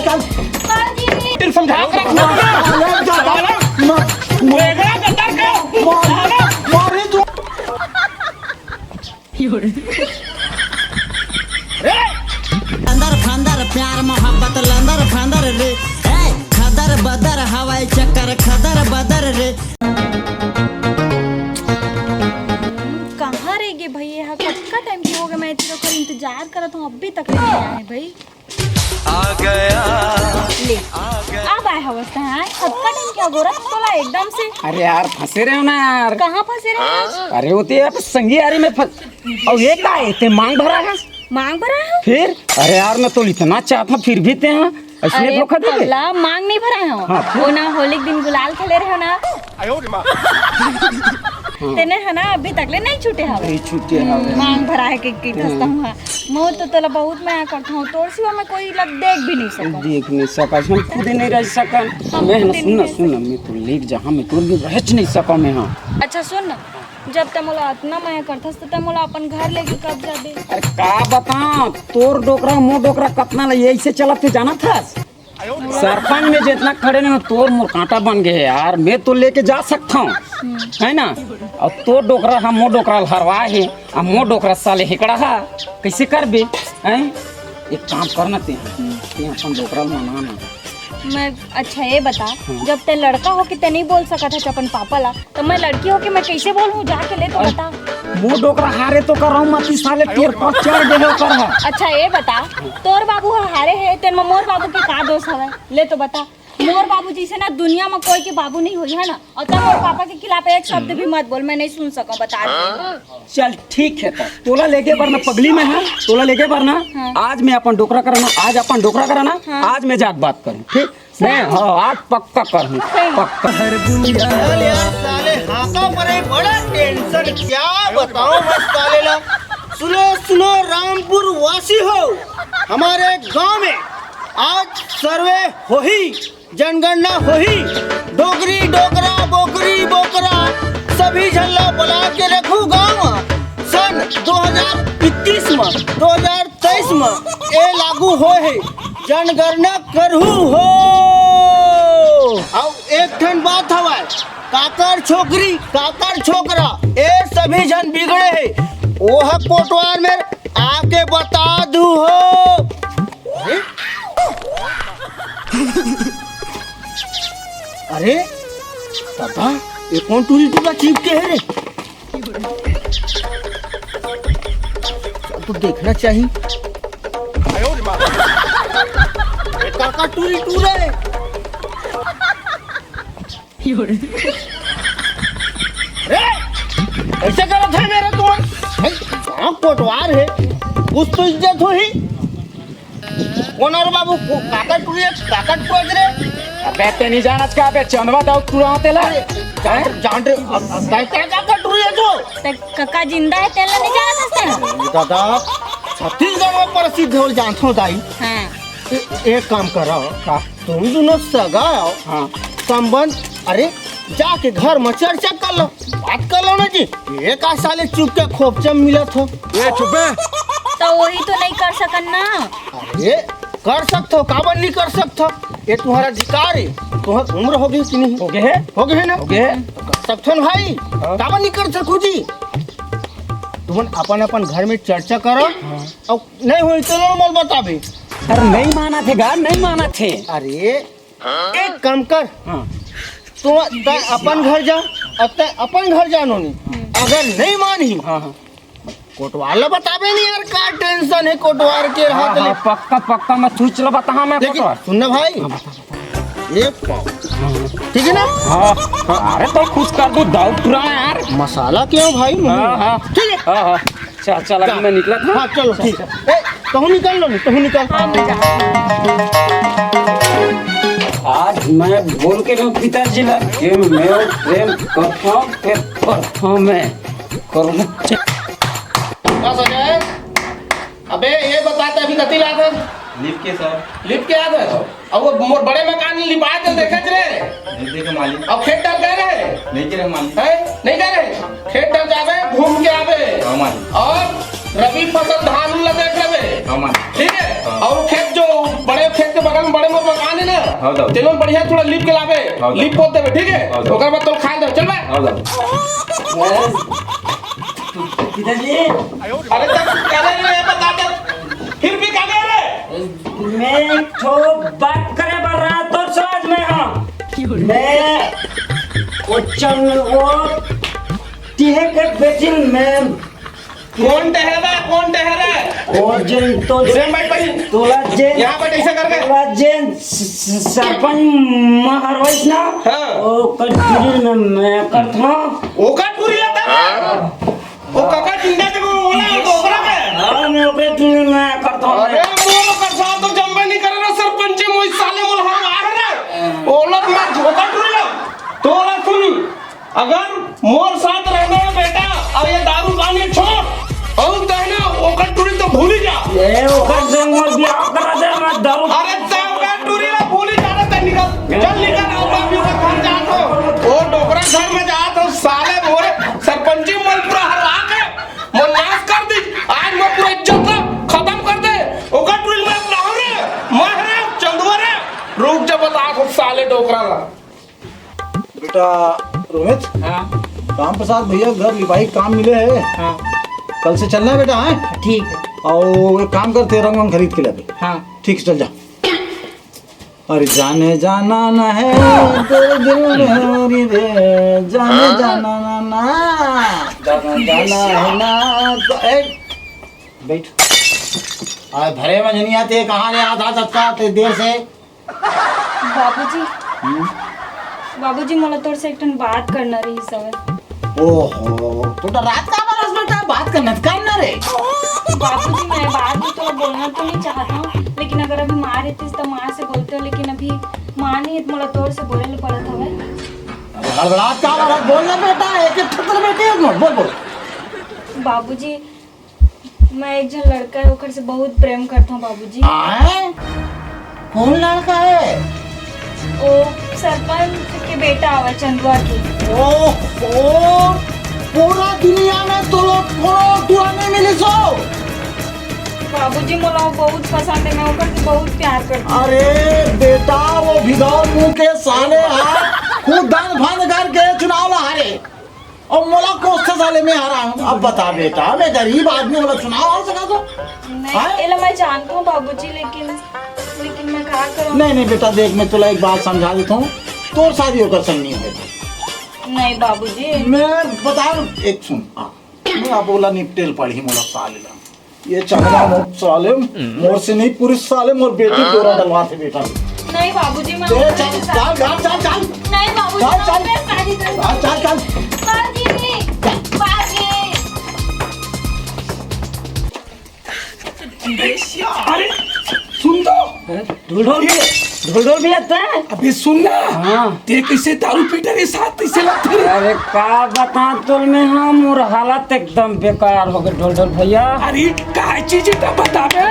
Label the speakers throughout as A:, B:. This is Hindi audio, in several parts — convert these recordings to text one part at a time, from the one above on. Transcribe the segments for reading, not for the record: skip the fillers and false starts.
A: चल समझा
B: अंदर फंदर प्यार मोहब्बत लंदर फंदर रे खदर बदर हवाई चक्कर खदर बदर रे।
C: कहाँ रह गए भाई? यहाँ कब का टाइम की हो गया, मैं तेरे को इंतजार कर रहा हूँ, अभी तक नहीं आया है भाई।
D: आ गया
C: ले अब आया अवस्था है, कब का टाइम क्या हो रहा तोला एकदम से?
A: अरे यार फंसे रहे हो ना यार।
C: कहाँ फंसे रहे?
A: अरे होते आप संगी यारी में फंस और ये क्या है ते मांग भरा है
C: मांग भरा है
A: फिर। अरे यार मैं तो इतना चाहता फिर भी ते हैं इसलिए धोखा दे दे।
C: मांग नहीं भरा है
A: हाँ,
C: वो ना होली के दिन गुलाल खेले रहे हो ना तेने है ना अभी तक ले नहीं छूटे हवे।
A: अरे छूटे हवे
C: मांग भरा है कि हंसता हूँ मैं तो तोला बहुत मैं करता हूँ, तोर सिवा मैं कोई लग देख भी नहीं सका।
A: देख नहीं सका हम खुद नहीं रह सका मैं ना सुन मैं तो लेक जहाँ मैं तोर भी रह नहीं सका मैं। हाँ
C: अच्छा सुन ना, जब तक मोला इतना माया करथस तो मोला अपन घर लेके कब जा दे।
A: अरे का बता तोर डोकरा मोर डोकरा कतना ऐसे चलत थे जाना था सरपंच में जितना खड़े ना तोर मोर कांटा बन गए यार। मैं तो लेके जा सकता हूँ है ना। और तो डोकरा हम मोर डोकरा हरवा है और मोर डोकरा साले हिकड़ा है कैसे कर बे हैं। एक काम करना ते अपन डोकरा मनाना
C: मैं। अच्छा ये बता जब ते लड़का हो कि ते नहीं बोल सका था अपन पापा ला, तो मैं लड़की हो कि मैं कैसे बोलूँ जाके ले तो बता।
A: मोर डोकरा हारे तो कर रहा हूँ मत साले तेर पर चढ़ गए कर है।
C: अच्छा ये बता तोर बाबू हारे है तेरे में मोर बाबू के का दोष है ले तो बता। मोर बाबू जी से ना दुनिया में कोई के बाबू नहीं हुई है ना, और तब मोर पापा के खिलाफ एक शब्द भी मत बोल, मैं नहीं सुन सका बता दे।
A: चल ठीक है तो तोला लेके बरना पगली में है तोला लेके बरना।
C: हाँ।
A: आज मैं अपन डोकरा कराना आज अपन डोकरा कराना। हाँ। आज मैं जात बात करूँ ठीक मैं। हाँ आज पक्का करूँ पक्का।
E: साले हाका परे बड़ा टेंशन क्या बताऊं मैं साले ला। सुनो सुनो रामपुर वासी हो, हमारे गांव में आज सर्वे हो ही जनगणना हो ही डोगरी डोगरा बोकरी बोकरा सभी झल्ला बुला के रखू गाँव सन 2021 में 2023 में ये लागू हो है जनगणना करहू हो। अब एक ठन बात हवा काकर छोकरा ये सभी जन बिगड़े है वो है कोटवार में आके बता दू हो। अरे दादा ये कौन टूरी टूरा चिपके है रे, तो देखना चाहिए। काका टूरी टूरा है ऐसे करो था मेरा तुम कोटवार है कुछ तो इज्जत हो ही। कौन और बाबू काका टूरी काका टूर रे।
A: अबे ते नहीं जाना क्या बे चंदवा दाऊ तुरा तेला
E: जान रे काका टूरी है तो
C: काका जिंदा है तेला नहीं जाना सकते
E: दादा छत्तीसगढ़ में प्रसिद्ध हो जानते हो दाई।
C: हाँ।
E: एक काम करो तुम दोनों सगा आओ। हाँ संबंध अरे जाके घर में चर्चा कर लो बात कर लो ना जी। एक आध साले चुप के खोपचम मिलत हो ये चुपे
C: तो वही तो नहीं कर सकन ना।
E: अरे कर सकते हो काबर नहीं कर सकते ये तुम्हारा अधिकार है। तुम्हारी उम्र हो गई कि नहीं
A: हो गए
E: है ना
A: हो गए
E: कर सकते हो भाई काबर नहीं कर सको जी। तुम अपन अपन घर में चर्चा करो और नहीं हुई तो नॉर्मल बताबे।
A: अरे नहीं माना थे गार नहीं माना थे।
E: अरे एक काम कर तुम अपन घर जा अपन घर जानो नहीं अगर नहीं मानी कोटवार बताबे नहीं यार का टेंशन है कोटवार के हाथ ले।
A: पक्का पक्का मैं तू चला बता मैं
E: लेकिन सुनना भाई एक पाव ठीक है ना।
A: हाँ अरे तो खुश कर दो दाऊ तुरा यार
E: मसाला क्यों भाई।
A: हाँ
E: ठीक है
A: हाँ चल चल अभी मैं निकला था।
E: हाँ चलो ठीक है कहूँ निकल लो नहीं कहूँ निकल।
A: आज मैं बोल के रहा पिताजी ला कि मैं प्रेम करता हूँ फिर करता हूँ मैं करूँगा।
E: बस हो जाए। अबे ये बताते अभी कति लाख है
F: लिप के सर
E: लिप के याद है अब वो मोर बड़े मकान लिपाए तो देखे रे
F: नहीं के मालिक
E: अब खेत डाल गए रे
F: नहीं के मालिक
E: है नहीं गए रे खेत डाल जावे घूम के आवे
F: हाँ मालिक
E: और रबी फसल धान ला देख लेवे
F: हाँ मालिक
E: ठीक है। और खेत जो बड़े खेत के बगल में बड़े मोर
F: हौदा।
G: चलो बढ़िया थोड़ा लिप के लावे
F: हौदा।
G: लिप पोत देबे ठीक है
F: हौदा।
G: ओकर बाद तो खा दे चल बे
A: पिताजी
G: अरे तब करे रे बता दे फिर भी का रे
A: मैं तो बात करे बढ़ रहा तो समझ में हाँ मैं वो टीहे के बेटी में
G: कौन ठहरे
A: और जिन तो
G: इधर बैठ भाई
A: तोला जे
G: यहाँ बैठ ऐसे करके
A: तोला जे सरपंच महारवैस ना
G: हाँ।
A: ओ कटपुरी में मैं करता
G: ओका पूरी लाता ओ काका जिंदा के बोला तो ओकरा के
A: हाँ मैं ओकरे टूरी में करता हूँ
G: अरे मोर का साथ तो जम्मे नहीं करे ना सरपंच मोई साले मोल हम आ रहे ओलत में झोका टूरी ला तोला सुन अगर मोर साथ रहना है बेटा अब ये दारू पानी छोड़ और कहना ओका टूरी तो भूल ही जा
A: ये ओकर से मोर बियाह करा दे मैं दारू
G: अरे ओका टूरी ला भूल ही जाना ते निकल चल निकल और बाबू का घर जा तो ओ डोकरा घर में जा तो साले मोरे सरपंची मोल पूरा हरा के मोल नाश कर दी आज मैं पूरा इज्जत खत्म कर दे ओका टूरी में लाहौरे महरे चंदवरे रुक जा बता खूब साले डोकरा ला
H: बेटा रोहित
A: हाँ
H: राम प्रसाद भैया घर लिपाई काम मिले है
A: हाँ
H: कल से चलना है बेटा है
A: ठीक है
H: और एक काम करते रंग वंग खरीद के लाते
A: हाँ
H: ठीक है चल जा अरे जाने जाना न है तेरे दिल में मेरी रे जाने जाना ना जाना जाना है ना तो बैठ अरे भरे में नहीं आते कहाँ ले आता तत्का देर से
C: बाबूजी मला तोर से एकठन बात करना रही सब
H: ओहो तो रात का बरस बेटा बात करना करना रे
C: बाबूजी मैं बात भी तो बोलना तो नहीं चाहता हूँ लेकिन अगर अभी माँ रहती तो माँ से बोलते हो लेकिन अभी माँ नहीं है मला तोर से बोले पड़त हवे
H: हड़बड़ाहट का बरस बोलना बेटा एक एक ठतर बेटे एक मिनट बोल बोल
C: बाबूजी मैं एक जन लड़का है ओकर से बहुत प्रेम करता हूँ बाबूजी
H: आए कौन लड़का है
C: ओ सरपंच के बेटा आवा चंदुआ की
H: ओहो पूरा दुनिया में तो लोग फोटो नहीं मिली सो
C: बाबूजी मला बहुत पसंद है मैं ओकर से बहुत प्यार करती हूँ
H: अरे बेटा वो भिगौर मुंह के साले खुद दान फान करके चुनाव हारे और मोला कोस्ते साले में हारा हूँ अब बता बेटा मैं गरीब आदमी वाला चुनाव हार सका तो
C: नहीं एला मैं जानता हूँ बाबूजी लेकिन मैं क्या करूँ
H: नहीं बेटा देख मैं तुला एक बात समझा देता हूँ तोर शादी होकर संग नहीं होगा
C: नहीं बाबूजी
H: मैं बता एक सुन मैं अब बोला निपटेल पड़ी मोला साले ला ये चंगला मोर साले मोर से नहीं पूरी साले मोर बेटी दोरा डलवा थे बेटा
C: नहीं बाबूजी मैं
H: चल चल चल चल चल चल
C: नहीं बाबूजी
H: चल, चल।
C: मैं शादी करूँगा
H: चल चल चल
C: बाबूजी
G: अरे सुन तो
A: ढोल भी आता है
G: अबे सुन ना
A: हाँ
G: ते कैसे दारू पीटे रे साथ कैसे लगते रे
A: अरे का बता तोल में हम और हालत एकदम बेकार हो गए ढोल भैया
G: अरे काय चीज है बताबे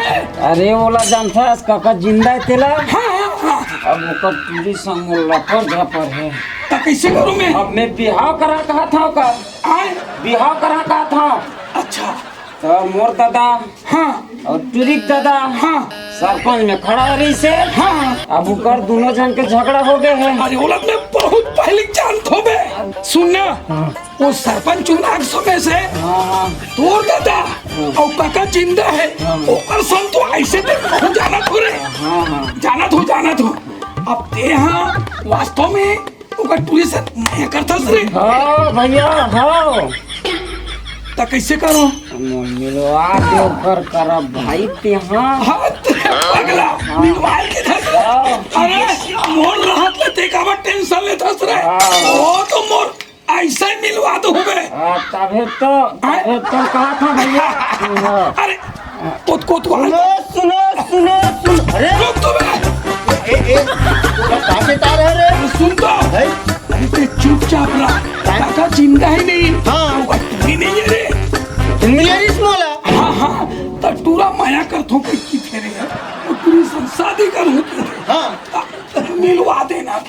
A: अरे ओला जानता है काका जिंदा है तेला
G: हाँ
A: अब ओकर पूरी संग लपर झपर है
G: तो कैसे करूं मैं
A: अब मैं बिहाव करा कहा था ओकर
G: आए
A: बिहाव करा कहा था
G: अच्छा
A: तो मोर दादा
G: हाँ
A: और टूरिक दादा
G: हाँ
A: सरपंच में खड़ा रही से
G: हाँ
A: अब ओकर दोनों जन के झगड़ा हो गए हैं
G: अरे ओला मैं बहुत पहले जानतो बे सुन ना वो सरपंच चुनाव समय से
A: हाँ
G: तोर दादा और काका जिंदा है ओकर संग तो ऐसे ते हो जाना तो रे
A: हाँ
G: जाना तो अब ते हाँ वास्तव में ओकर पुलिस मैं करता रे
A: हाँ भैया हाँ
G: तो कैसे करो
A: मिलवा दे ओकर करा भाई ते हाँ
G: हाथ अगला मोबाइल के धस अरे मोर राहत ले ते का टेंशन ले धस रे ओ तो मोर ऐसा ही मिलवा दो बे
A: तबे तो कहा था भैया
G: अरे को
E: सुनो
H: अरे
G: रुक तो बे
H: काके तार है रे
G: सुन तो
H: भाई
G: अरे ते चुपचाप रह काका जिंदा ही नहीं
E: हाँ।
G: वो टूरी नहीं है रे
E: तुम मिले इस मोला
G: हाँ तो टूरा माया कर थो की फेरे है वो पूरी शादी करूँ
E: हाँ
G: मिलवा देना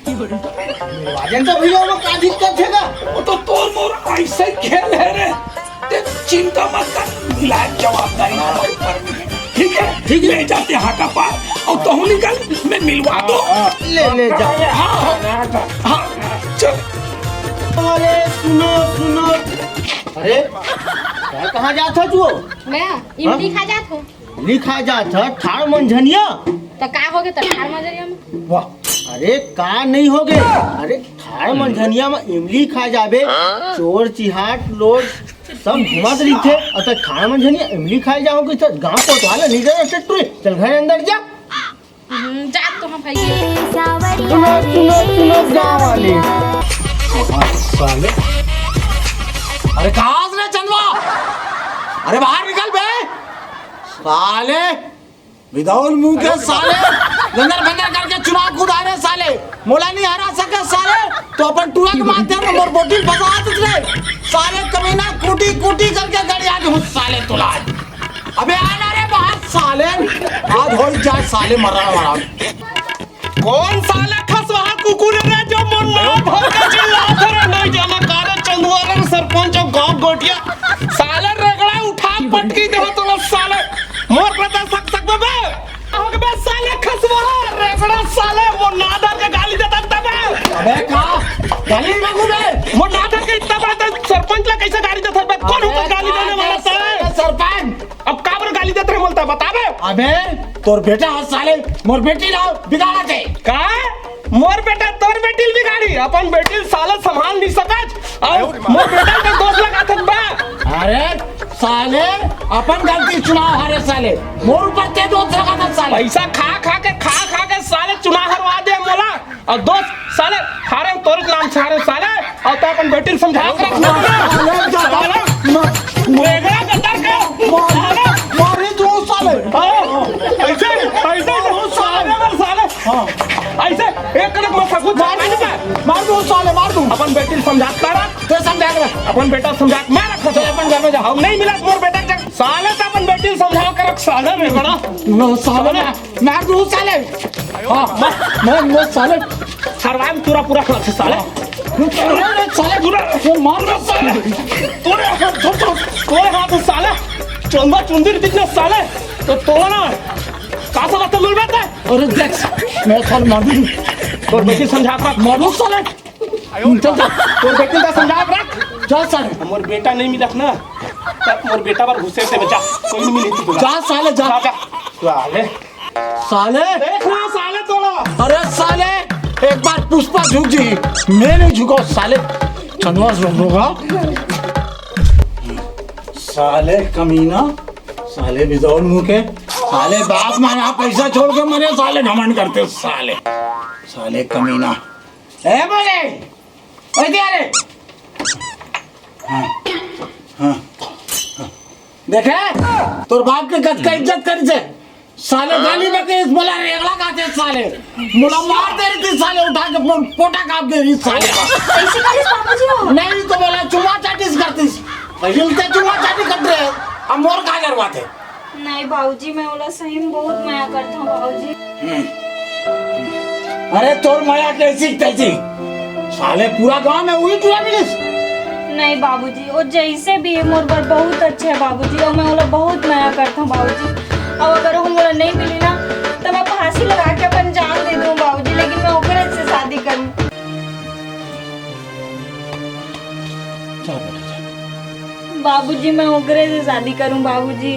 E: वाजन तो भैया वो का दिक्कत है ना
G: वो तो तोर मोर ऐसे खेल है रे ते चिंता मत कर मिला जवाबदारी हमारे पर में है। ठीक है ठीक ले जाते हाथा पार और तो निकल मैं मिलवा दो
E: ले जा।
G: हाँ चल
E: अरे सुनो सुनो, अरे क्या कहाँ जात हो तू?
C: मैं इमली खा जात हो
E: लिखा जात है ठाड़ मंझनिया।
C: तो का हो गए ठाड़ मजरिया में?
E: वाह, अरे का नहीं हो गए? अरे ठाड़ मंझनिया में इमली खा जाबे, चोर चिहाट लोग सब घुमत रही थे और तो ठाड़ मंझनिया इमली खाए जाओगे तो गांव को वाला नहीं जाए टूरे। चल घर अंदर जा।
C: जा तो हम भाई
E: सुनो सुनो सुनो गाँव वाले।
H: साले अरे कहाँ से चंदवा, अरे बाहर निकल बे साले, विदाउट मुंह के साले लंदर बंदर करके चुनाव कूदा रहे साले, मोला नहीं हरा सके साले तो अपन टूरा के माध्यम में मोर बोटिल फंसा तुझे साले कमीना कूटी कूटी करके गड़िया के हुस साले तुला। अबे आना रे बाहर साले, आज हो जाए साले मरना वाला।
G: कौन साले खसवा कुकुर रे जो मुन्ना भर के चिल्ला करे नहीं जाना कारे चंदवारा सरपंच और गांव गोटिया साले रगड़ा उठा पटकी दे तो साले मोर पता सक बे हो बे साले खसवा रगड़ा साले मुन्ना दर के गाली देता तबे।
H: अबे का गाली मांगू बे,
G: मुन्ना दर के इतना बड़ा सरपंच ला कैसे गाली देता बे? कौन होता गाली देने वाला साले?
H: सरपंच
G: अब काबर गाली देते बोलता बता बे।
H: अबे तोर बेटा है साले, मोर बेटी ना बिगाड़ा दे
G: का मोर बेटा तोर बेटी बिगाड़ी अपन बेटी साले संभाल नहीं सकत और मोर बेटा के दोस्त लगा थक बा।
H: अरे साले अपन गलती चुनाव हारे साले, मोर ऊपर ते दोस्त लगा था साले।
G: पैसा खा खा के साले चुनाव हरवा दे मोला और दोस्त साले हारे तोर नाम से हारे साले और तो अपन बेटी समझा के रखना वेगड़ा गद्दार के साले
H: मारी तू साले,
G: ऐसे ऐसे एक कड़क मत सकूं
H: मार दो साले, मार दू
G: अपन बेटी समझा कर
H: तो समझा के रख।
G: अपन बेटा समझा मैं रखा तो अपन घर में जाओ नहीं मिला मोर बेटा के साले तो अपन बेटी समझा कर रख साले में बड़ा
H: नो साले मार दू साले। हां मैं साले
G: सरवाइव पूरा पूरा खा साले
H: साले पूरा मार दो साले,
G: तोरे हाथ साले चंदा चुंदीर दिखने साले तो तोड़ा ना का सब तो मिल बैठा
H: अरे देख मैं साले मार दूं
G: तोर बेटी समझा कर
H: मार दो साले। चल जा
G: तोर बेटी का समझा कर रख
H: जा साले,
G: मोर बेटा नहीं मिलत ना तब मोर बेटा पर घुसे से बचा कोई नहीं मिली तू
H: जा साले जा
G: साले
H: साले।
G: देखना साले तोड़ा
H: अरे साले एक बार पुष्पा झुक जी, मैं नहीं झुका साले, चंदवा झुकूंगा साले कमीना साले विदाउट मुंह के साले, बाप माना पैसा छोड़ के मरे साले घमंड करते साले, साले कमीना ए बोले अरे हाँ हाँ देखे तोर बाप के गद का इज्जत करी से साले, गाली में के बोला रेगला खाते साले, मुला मार दे रही थी साले, उठा के पोटा काट दे रही साले।
C: ऐसे करिस बाबूजी हो?
H: नहीं तो बोला चुमा चाटीस करतीस, पहले चुमा चाटी कर रहे अब मोर का करवाते।
C: नहीं बाबूजी मैं बोला सही में बहुत माया करता हूँ बाबूजी।
H: अरे तोर माया कैसी कैसी साले, पूरा गांव में वही चुरा मिलिस।
C: नहीं बाबूजी वो जैसे भी है मोर पर बहुत अच्छे है बाबूजी और मैं बोला बहुत माया करता हूँ बाबूजी। अब अगर वो मोला नहीं मिली ना तो मैं फांसी लगा के अपन जान दे दूँ बाबूजी, लेकिन मैं ओकरे से शादी करूँ।
H: चल बेटा चल,
C: बाबूजी मैं ओकरे से शादी करूँ बाबूजी।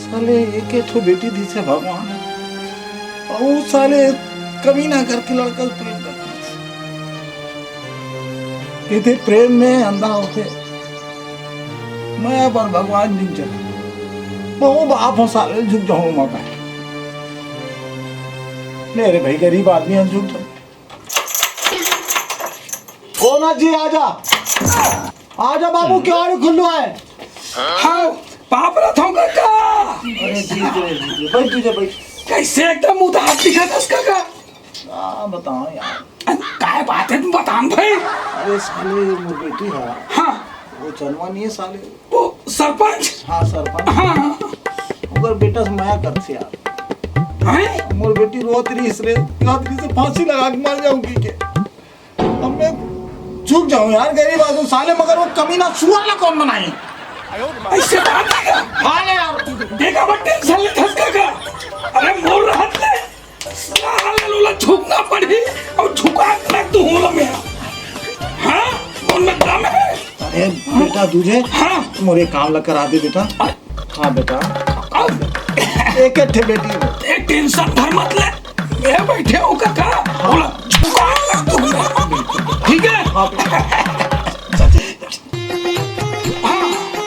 H: साले एक ठो बेटी दी से भगवान और साले कभी ना करके लड़का प्रेम करते कहते प्रेम में अंधा होते, मैं पर भगवान झुक जाऊँ बहु बाप हो साले झुक जाऊँ मौका मेरे भाई गरीब आदमी है झुक जाऊँ। कौन है जी आजा आजा बाबू क्या खुल्लू है।
G: हाँ पाप रहा था का
H: अरे जी भाई तुझे भाई
G: कैसे एकदम उदास दिखा था उसका का
H: बताओ यार
G: काय बात है तुम बता भाई।
H: अरे साले वो बेटी है
G: हाँ
H: वो चलवा नहीं है साले,
G: वो सरपंच
H: हाँ सरपंच
G: हाँ
H: अगर बेटा से माया करते यार
G: हाँ
H: मोर बेटी रोत रही इसलिए से फांसी लगा के मार जाऊंगी के अब मैं झुक जाऊं यार गरीब आदमी साले, मगर वो कमीना सुअर ला कौन बनाई
G: ऐसे बात देगा
E: हाँ ले यार
G: देखा बट टेंशन ले धसका अरे मोर रहत ले साले लोला झुकना पड़ी और झुका कर तू होला में हां कौन में दम है
H: अरे बेटा तुझे
G: हां
H: मोरे काम लग करा दे बेटा। हाँ बेटा एक ठे बेटी
G: एक टेंशन भर मत ले मैं बैठे हो काका बोला झुका लग तू ठीक है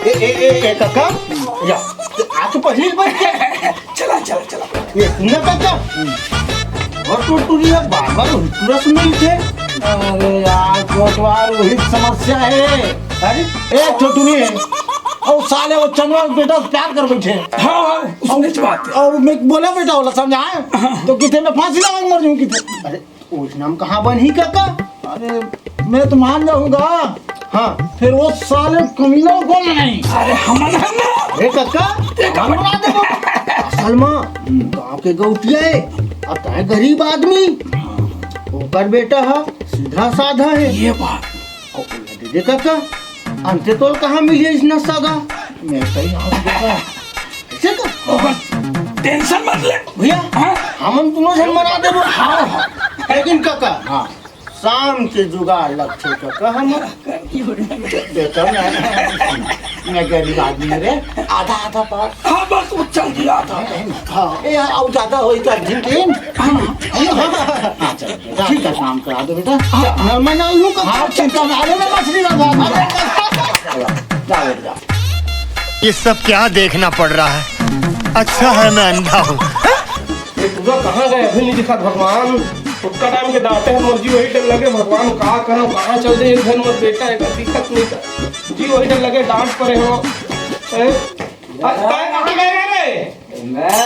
E: ए काका
G: या
E: आज पहले बैठ
G: चला चला चला
E: ये सुनना काका और तो ये बार-बार पूरा सुन थे।
H: अरे यार कोटवार वही समस्या है।
E: अरे
H: ए छोटू है और साले वो चंद्रमा बेटा से प्यार कर बैठे
G: हां उसने बात
H: और मैं बोला बेटा बोला समझाए तो कितने में फांसी लगा मर जाऊं कितने।
E: अरे उस नाम कहाँ बनी काका?
H: अरे मैं तो मान जाऊंगा
E: हाँ
H: फिर वो साले कमीनों को नहीं।
G: अरे हमन है ना
E: अरे काका हम बना दे सलमा गाँव के गौटिया है अब तो है गरीब आदमी ओकर बेटा है सीधा साधा है
G: ये बात
E: और दे दे काका अंते तोल कहाँ मिली इस नसागा
H: मैं सही हूँ बेटा।
E: ऐसे का
G: बस टेंशन मत ले
E: भैया
G: हाँ
E: हम दोनों से मना दे
G: हाँ
E: लेकिन काका हाँ शाम के जुगाड़ लगते काका हम
H: बेटा मैं गरीब आदमी रे आधा आधा पार
G: हाँ बस वो चल दिया था
H: हाँ ए और ज्यादा होई तो अर्जेंटीन हाँ चलो ठीक है शाम करा दो बेटा
E: मैं मना लूँ
H: हाँ चिंता में अरे मैं मछली लगा जा बेटा
I: ये सब क्या देखना पड़ रहा है। अच्छा है मैं अंधा हूँ।
G: ये पूरा कहाँ गए अभी नहीं दिखा भगवान उसका टाइम के दाते हैं मर्जी वही डर लगे भगवान कहाँ करो कहाँ चल जाए घर मत बेटा एक दिक्कत नहीं कर जी वही डर लगे डांट पड़े हो कहाँ गए रे
A: मैं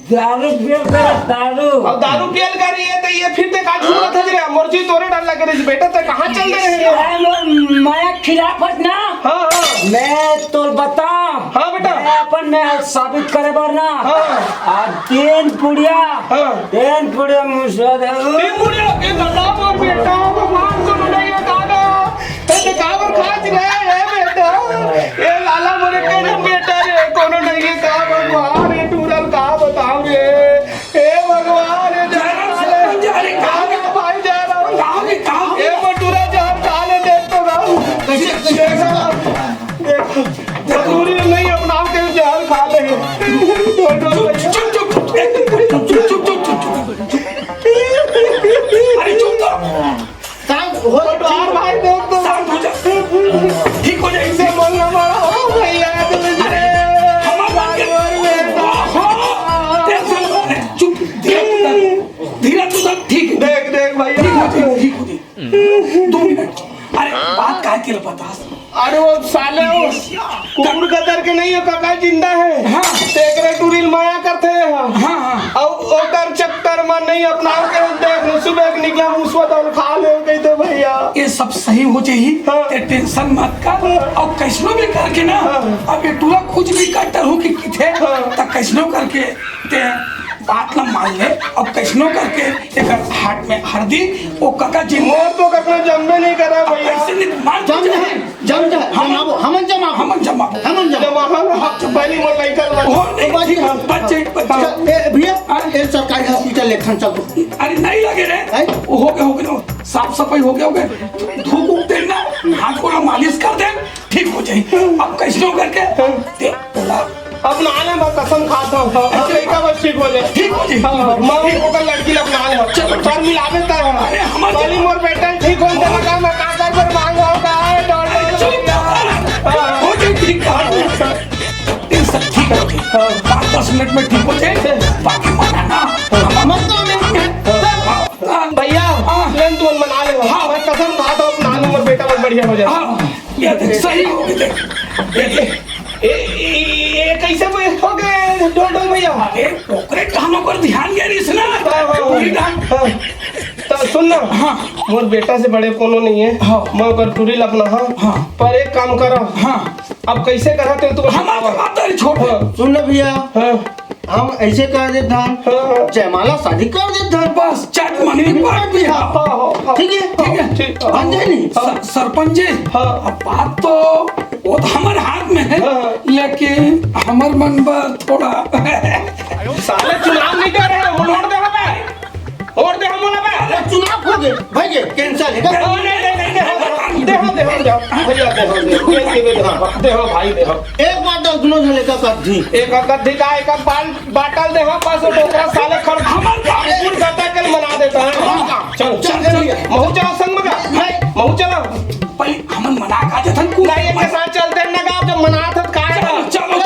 A: दारू पियल कर दारू
G: अब दारू पियल कर रही है तो ये फिर ते का झूठ है रे मर्जी तोरे डर लगे रे बेटा ते कहाँ चल रहे हो
A: मैं खिलाफत ना
G: हाँ हाँ
A: मैं तो बता
G: हाँ बेटा
A: मैं अपन में साबित करे बर ना
G: हाँ
A: आ तीन पुड़िया मुझसे दे
G: तीन बुढ़िया के गलाब और बेटा भगवान को नहीं है दादा ते काबर खाच रहे है बेटा ये लाला मोरे के बेटा रे कोनो नहीं है का भगवान ये टूरल का बताओ रे हे भगवान ये जारे कहां भाई जा रहा हूं कहां ये मटूरा जहर काले देख तो रहा देखो जरूरी नहीं अपनाओ के जहर खा ले चुप अरे चुप तो और भाई देख तो ठीक हो जाए इसे बोलना बड़ा हो भैया चुप धीरे तू सब ठीक देख देख भैया ठीक हो 2 मिनट अरे बात काय के बता अरे वो साले वो कुकुर कतर के नहीं है काका जिंदा है हाँ तेरे टूरिल माया करते हैं हाँ हाँ और ओकर चक्कर में नहीं अपनाओ के देख सुबह निकला मुसवा तो खा ले गई तो भैया ये सब सही हो जाए ते टेंशन मत कर और कैसनो भी करके ना अब ये टूरा कुछ भी कटर हो कि किथे त कैसनो करके ते बात ना मान ले अब कैसनो करके एक हाथ में हल्दी वो काका जी मोर तो कखनो जम्मे नहीं करा भैया ऐसे नहीं मान
E: जम जा हमन जमा
G: पहली मोर नहीं कर बच्चे
E: भैया एक सरकारी हॉस्पिटल लेखन चल
G: अरे नहीं लगे रे हो गए साफ सफाई हो गए धूप उग देना हाथ को मालिश कर दे ठीक हो जाए अब कैसनो करके अब नहाने में कसम खाता हूँ लड़का बस ठीक हो जाए ठीक हो जाए माँ को लड़की लोग नहाने हो चलो पर मिलावे कर अरे हमारी मोर बेटा ठीक हो जाए लगा मैं कागज पर मांग होगा हो जाए ठीक सब ठीक है 5-10 मिनट में ठीक हो जाए बाकी मनाना भैया लेन तू मना ले हाँ मैं कसम खाता हूँ नहाने मोर बेटा बहुत बढ़िया हो जाए ये देख सही हो गए ये कैसे हो गए डोडो भैया टोकरे कानों पर ध्यान गया रही ना तो सुन ना हाँ मोर बेटा से बड़े कोनो नहीं है हाँ मैं अगर टूरी लगना हाँ पर एक काम करो हाँ अब कैसे करा तो हम छोड़
E: सुन भैया हम ऐसे कर देते हैं जयमाला शादी कर देते हैं
G: बस चट मंगनी बात भी
E: ठीक है बन जाए नहीं
G: सरपंच जी अब बात तो वो तो हमारे हाथ में है, लेकिन हमार मन पर थोड़ा
E: साले चुनाव नहीं दे रहे हैं, मोड़ दे हमें, और दे हम बोला बे चुनाव हो गए भाई कैंसिल है। दे भाई दे एक बाटल दोनों जने का कद्दी एक कद्दी का एक बाटल दे बस डोकरा साले खर हमर पूरी गता कल मना देता है। चल चल महू चलो संग में जा महू चलो
G: पहले हमन मना का जथन को
E: नहीं एक के साथ चलते हैं ना गाँव जब मना था काय
G: चलो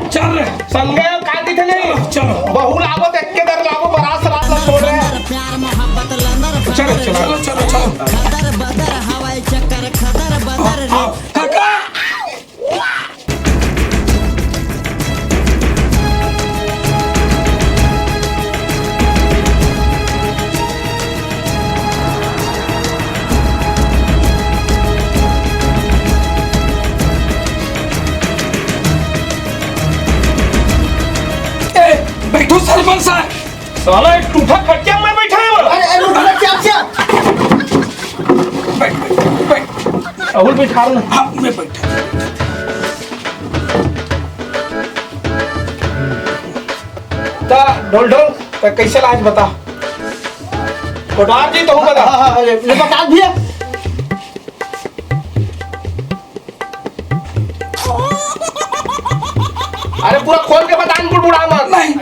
G: चल
E: संगे का दिखे नहीं
G: चलो
E: बहु लागो देख के दर लागो बरात रात ला छोड़ रहे हैं।
B: प्यार मोहब्बत लंदर
G: चलो चलो चलो चलो
B: खदर बदर हवाई चक्कर खदर बदर रे
G: काका बैठो सरपंच साहब।
E: साला एक टूटा कच्चा में बैठा है वो।
B: अरे रुक जा
G: बैठ
E: अहुल बैठा ना।
G: हाँ मैं बैठा
E: ता ढोल ढोल ता कैसे लाज बता कोटार जी तो हूँ बता ले बता दिया अरे पूरा खोल के बता बुड़बुड़ा मत
G: नहीं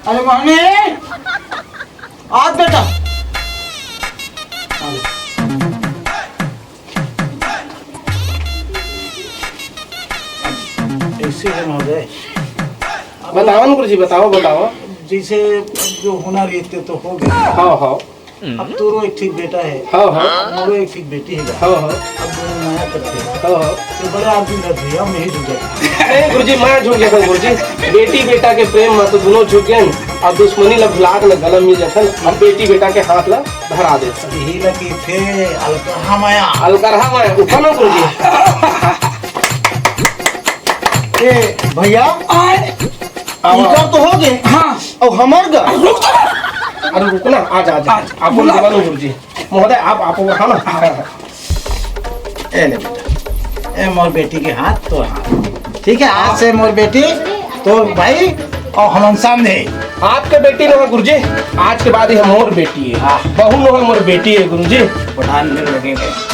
E: अरे माने आज बेटा
H: ऐसे है महोदय,
E: बताओ ना गुरुजी बताओ बताओ
H: जैसे जो होना रहते तो हो गया।
E: हाँ हाँ
H: अब तोरो एक ठीक बेटा है,
E: हाँ हाँ
H: मोरो एक ठीक बेटी है।
E: हाँ हाँ
H: अब दोनों नया करते हैं
E: हाँ हाँ
H: तो बड़े आदमी रहते हैं, हम यही जुट जाते
E: नहीं गुरुजी मैं झूठ गया था गुरुजी बेटी बेटा के प्रेम में तो दोनों झुक गए अब दुश्मनी ला भुलाक न गलम मिल जाता अब बेटी बेटा के हाथ ला धरा देता
H: यही लगी थे अलकहा माया।
E: अलकरहा में उठा ना गुरुजी
H: ए भैया इनका तो हो गए
G: हाँ
H: और हमार गा
G: रुक जा
E: अरे रुकना आज आज आप
G: बुला।
E: बोलो गुरुजी महोदय आप वहाँ ना
H: ए ले बेटा, ए मोर बेटी के हाथ तो हाथ ठीक है। आज से मोर बेटी तो भाई और हम सामने
E: आपके बेटी ना गुरुजी आज के बाद ही हम और बेटी है बहू न मोर बेटी है गुरुजी
H: पठान में लगेंगे।